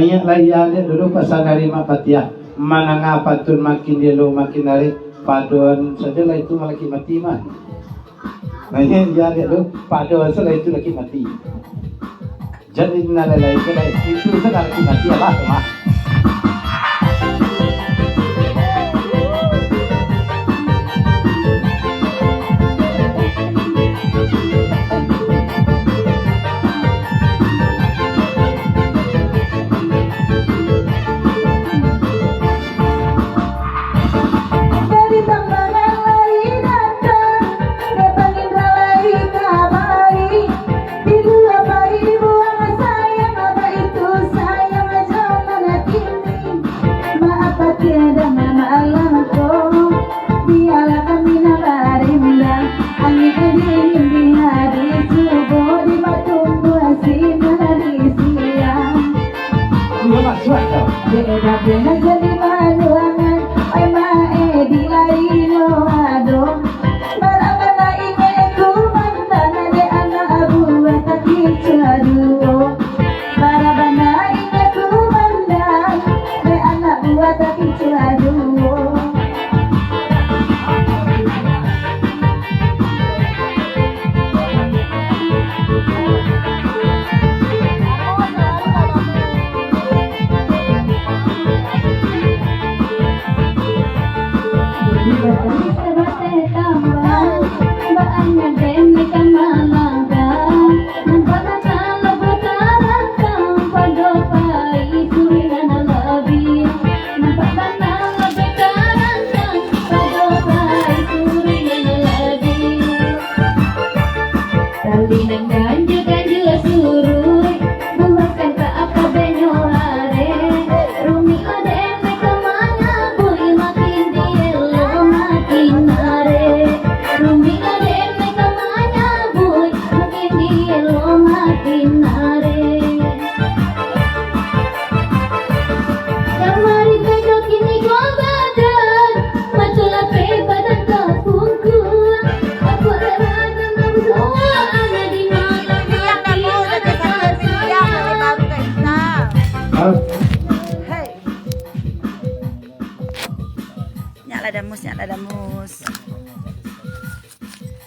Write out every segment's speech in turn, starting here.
Naya layane dulu pasanari mapatia manangapatun makin dilo makin hari paduan saja lah itu lagi mati mah. Naya dia dulu paduan saja itu lagi mati. Jadi nalai itu saja lagi mati lah mah.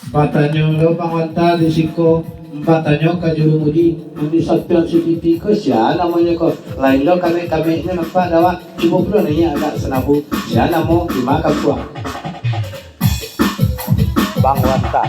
Patanyo lo panganta di siko patanyo kajuru mudi mudi satpian CCTV ko siya namanya ko lain lo kami nya nagpadawa ibo pro na niya agak senabu siya namo dimakan ko Bang Wanta.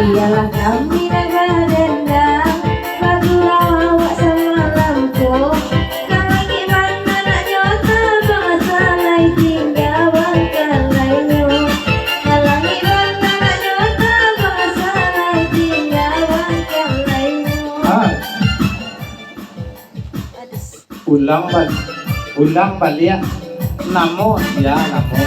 Ialah kami nagadendang Bagulah awak semalamku Kalau gimana nak nyota Bangsa lain tinggal bangkan layu Kalau gimana nak nyota Bangsa lain tinggal bangkan layu Ulang balik namo ya namo.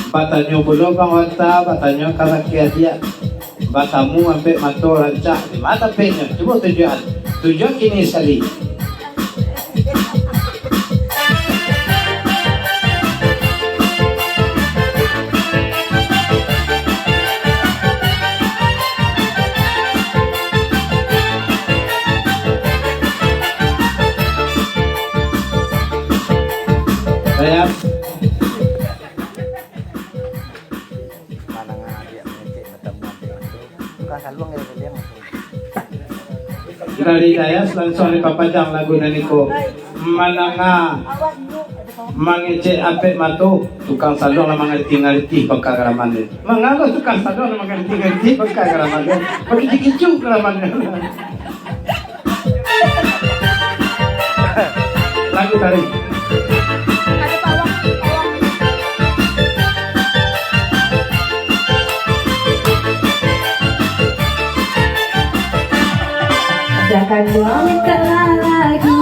Batanyo belum pangwanta, batanyo karakia dia, batamu sampai mato rancak di mata penyo. Coba tujuan kini sali. Dayas. Mana nga dia mengecek pertemuan itu. Bukan saluang yang dia masuk. Dari Dayas langsung dipapajang lagu naniko. Mananga mangece apet matu tukang salong na mangaliti-ngaliti pagkagaraman din. Mga tukang salong na mangaliti-ngaliti pagkagaraman din. Pagkikikichu karaman din. Lagu tadi. Jangan buang lagu,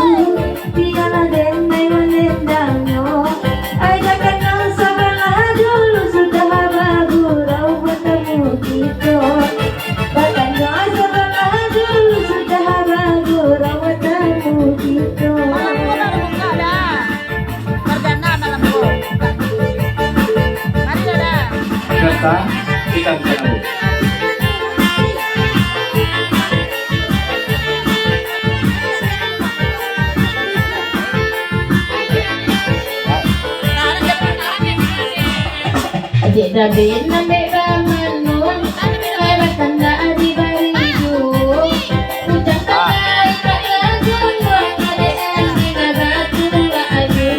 biarlah dendai menendangnya. Ajak kenal sebelah dulu sudah bergurau bertemu kita. Bahkan doa sebelah dulu sudah bergurau bertemu kita. Kata kita bertemu. Adik David nambah bangun, ay bertanda di baridu. Ujang tangai tak lagun, wang adik andi nabatu aju.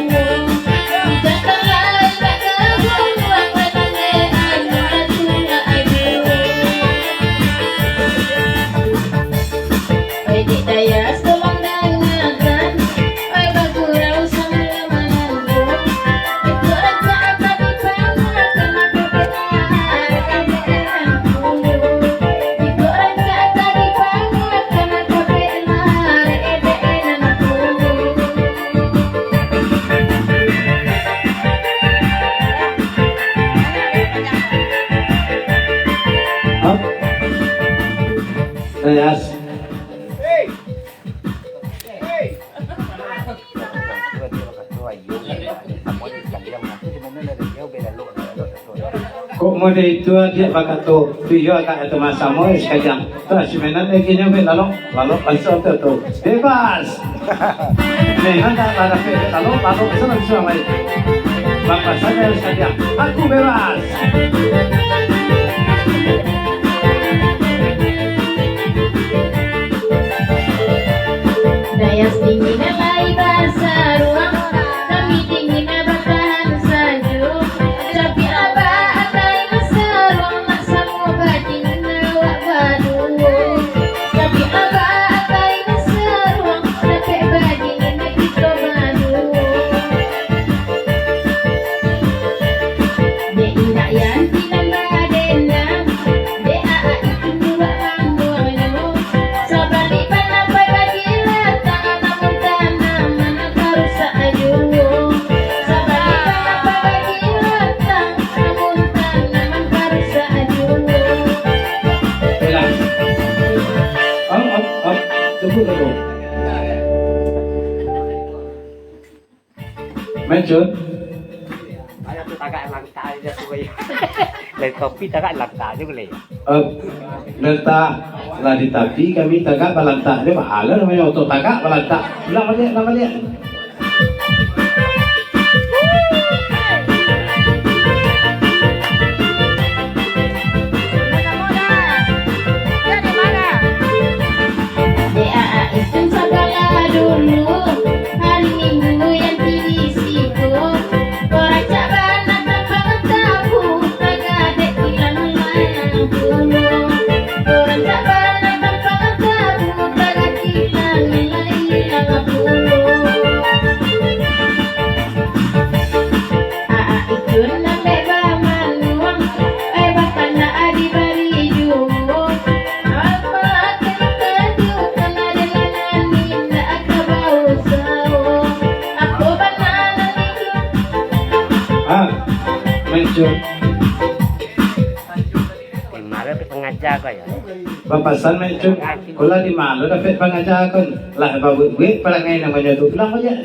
Ujang tangai tak lagun, wang adik andi nabatu aju. Adik Dayas tolong dengarkan, ay bergurau sama lamananku. Itu raja akan dipanggil kena kebenaran KPN dulu. Itu raja akan dipanggil kena kebenaran EDN dulu. Hah? Dayas. Kok mo itu dia bakato tuyo ka ito masamo iskajang. Terus menan lagi nyo lalu panso to bebas. Menan ka para pe lalu isa lang siya may mapasaya iskajang. Aku bebas. Dayas dingin alay bahasa ruang, kami dingin bertahan saja. Tapi apa atai masa ruang maksa mau bajing nawak baduo. Tapi apa atai masa ruang dapat bajing nak kita baduo. Dek indak yang tinambah dendam, dek aak itu dua mangguangnya. Sabali panampai bagi latang namun tanaman karusa ajuwo. Sabali panampai bagi latang namun tanaman karusa ajuwo. Bilang. Tunggu dulu. Mencut. Ayo tu tagak langka aja tu bay. Lain kopi tagak langka aja boleh. Letak lah di tapi kami tagak balanta dia mahal namanya untuk tagak balanta. Lama dia. DAA itu segala dulu, hari Minggu yang dirisiko. Orang caban tanpa tahu, tagak dek hilang dulu. Orang caban tanpa tahu, tagak hilang dulu. AA itu nambah bamanguang, bahkan nak adi bari jumo. Apa kena kena dengan ninda akabau sao. Aku bananan itu. Mencut. Mana tu pengajar kau ya? Papasan mencut. Kula di malu dapat pengajar kon. Lah babu gue perangai namanya tu. Bilang aja.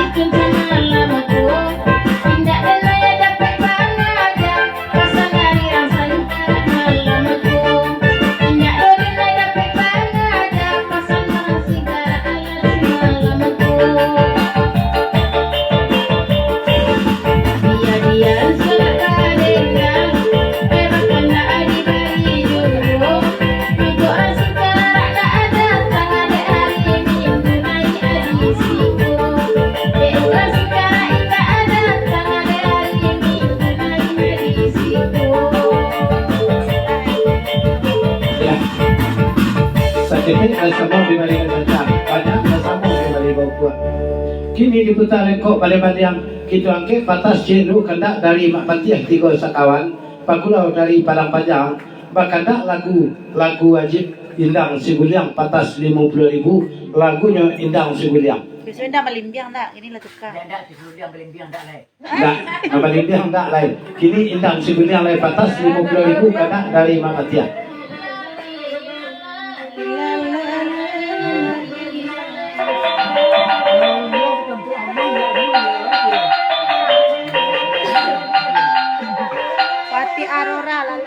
Itu sama lama tu. Tidak ada yang dapat Jadi sama dibalik saja banyak sama dibalik bau. Kini diputarin kok pada yang kita angke batas jenuh kendak dari mak patiah tiga sekawan pakulau dari Padang Panjang bakandak lagu wajib Indang Siguliang patas 50.000 lagunya Indang Siguliang. Biasanya dah melimbiang dah, ini lah tukar. Tidak disuruh melimbiang tak lain. Enggak, nama dia enggak lain. Kini Indang Siguliang lain patas 50.000 kendak dari mak patiah. Pati Aurora lalu.